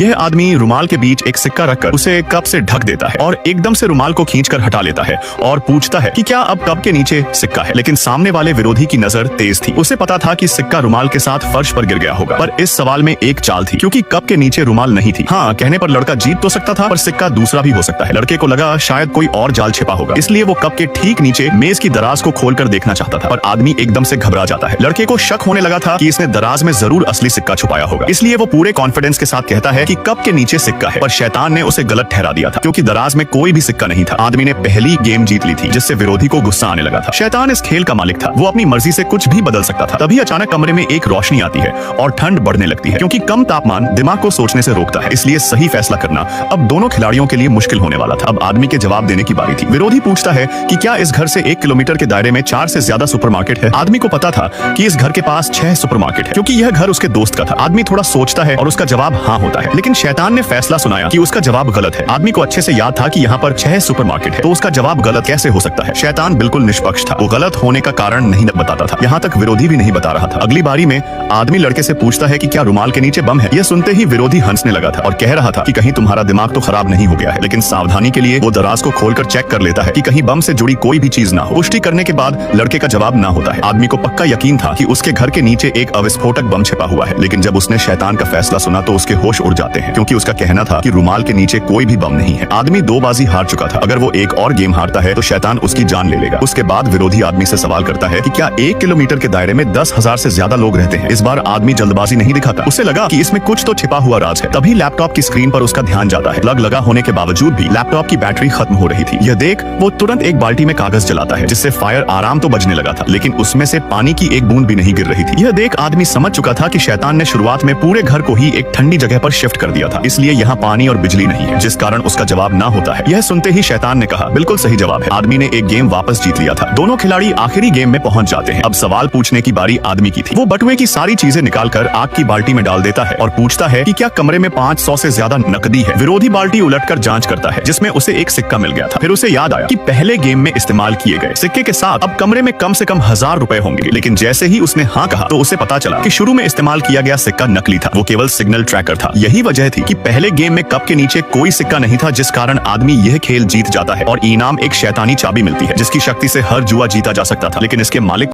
यह आदमी रुमाल के बीच एक सिक्का रखकर उसे कप से ढक देता है और एकदम से रुमाल को खींचकर हटा लेता है और पूछता है कि क्या अब कप के नीचे सिक्का है। लेकिन सामने वाले विरोधी की नजर तेज थी। उसे पता था कि सिक्का रुमाल के साथ फर्श पर गिर गया होगा, पर इस सवाल में एक चाल थी, क्योंकि कप के नीचे रुमाल नहीं थी। हाँ, कहने पर लड़का जीत तो सकता था, पर सिक्का दूसरा भी हो सकता है। लड़के को लगा शायद कोई और जाल छिपा होगा, इसलिए वो कप के ठीक नीचे मेज की दराज को खोलकर देखना चाहता था, पर आदमी एकदम से घबरा जाता है। लड़के को शक होने लगा था कि इसने दराज में जरूर असली सिक्का छुपाया होगा, इसलिए वो पूरे कॉन्फिडेंस के साथ कहता है कि कप के नीचे सिक्का है। पर शैतान ने उसे गलत ठहरा दिया था, क्योंकि दराज में कोई भी सिक्का नहीं था। आदमी ने पहली गेम जीत ली थी, जिससे विरोधी को गुस्सा आने लगा था। शैतान इस खेल का मालिक था, वो अपनी मर्जी से कुछ भी बदल सकता था। तभी अचानक कमरे में एक रोशनी आती है और ठंड बढ़ने लगती है, क्योंकि कम तापमान दिमाग को सोचने से रोकता है, इसलिए सही फैसला करना अब दोनों खिलाड़ियों के लिए मुश्किल होने वाला था। अब आदमी के जवाब देने की बारी थी। विरोधी पूछता है कि क्या इस घर से 1 किलोमीटर के दायरे में 4 से ज्यादा सुपरमार्केट है। आदमी को पता था कि इस घर के पास 6 सुपरमार्केट है, क्योंकि यह घर उसके दोस्त का था। आदमी थोड़ा सोचता है और उसका जवाब हाँ होता है, लेकिन शैतान ने फैसला सुनाया कि उसका जवाब गलत है। आदमी को अच्छे से याद था कि यहाँ पर 6 सुपरमार्केट है, तो उसका जवाब गलत कैसे हो सकता है। शैतान बिल्कुल निष्पक्ष था, वो गलत होने का कारण नहीं बताता था। यहाँ तक विरोधी भी नहीं बता रहा था। अगली बारी में आदमी लड़के से पूछता है कि क्या रुमाल के नीचे बम है। यह सुनते ही विरोधी हंसने लगा था और कह रहा था कि कहीं तुम्हारा दिमाग तो खराब नहीं हो गया है। लेकिन सावधानी के लिए वो दराज को खोलकर चेक कर लेता है कि कहीं बम से जुड़ी कोई भी चीज ना हो। पुष्टि करने के बाद लड़के का जवाब ना होता है। आदमी को पक्का यकीन था कि उसके घर के नीचे एक अविस्फोटक बम छिपा हुआ है, लेकिन जब उसने शैतान का फैसला सुना तो उसके होश उड़ जाते हैं, क्योंकि उसका कहना था कि रुमाल के नीचे कोई भी बम नहीं है। आदमी 2 बाजी हार चुका था। अगर वो एक और गेम हारता है तो शैतान उसकी जान ले लेगा। उसके बाद विरोधी आदमी से सवाल करता है कि क्या 1 किलोमीटर के दायरे में 10,000 से ज्यादा लोग रहते हैं। इस बार आदमी जल्दबाजी नहीं दिखाता। उसे लगा कि इसमें कुछ तो छिपा हुआ राज है। तभी लैपटॉप की स्क्रीन पर उसका ध्यान जाता है। प्लग लगा होने के बावजूद भी लैपटॉप की बैटरी खत्म हो रही थी। यह देख वो तुरंत एक बाल्टी में कागज जलाता है, जिससे फायर आराम तो बजने लगा था, लेकिन उसमें से पानी की एक बूंद भी नहीं गिर रही थी। यह देख आदमी समझ चुका था कि शैतान ने शुरुआत में पूरे घर को ही एक ठंडी जगह पर शिफ्ट कर दिया था, इसलिए यहाँ पानी और बिजली नहीं है, जिस कारण उसका जवाब ना होता है। यह सुनते ही शैतान ने कहा, बिल्कुल सही जवाब है। आदमी ने एक गेम वापस जीत लिया था। दोनों खिलाड़ी आखिरी गेम में पहुंच जाते हैं। अब सवाल पूछने की बारी आदमी की थी। वो बटुए की सारी चीजें निकालकर आग की बाल्टी में डाल देता है और पूछता है कि क्या कमरे में 500 से ज्यादा नकदी है। विरोधी बाल्टी उलटकर जांच करता है, जिसमें उसे एक सिक्का मिल गया था। फिर उसे याद आया कि पहले गेम में इस्तेमाल किए गए सिक्के के साथ अब कमरे में कम से कम 1000 रुपए होंगे। लेकिन जैसे ही उसने हाँ कहा तो उसे पता चला कि शुरू में इस्तेमाल किया गया सिक्का नकली था, वो केवल सिग्नल ट्रैकर था। यही वजह थी कि पहले गेम में कप के नीचे कोई सिक्का नहीं था, जिस कारण आदमी यह खेल जीत जाता है और इनाम एक शैतानी चाबी मिलती है, जिसकी शक्ति से हर जुआ जीता जा सकता था। लेकिन इसके मालिक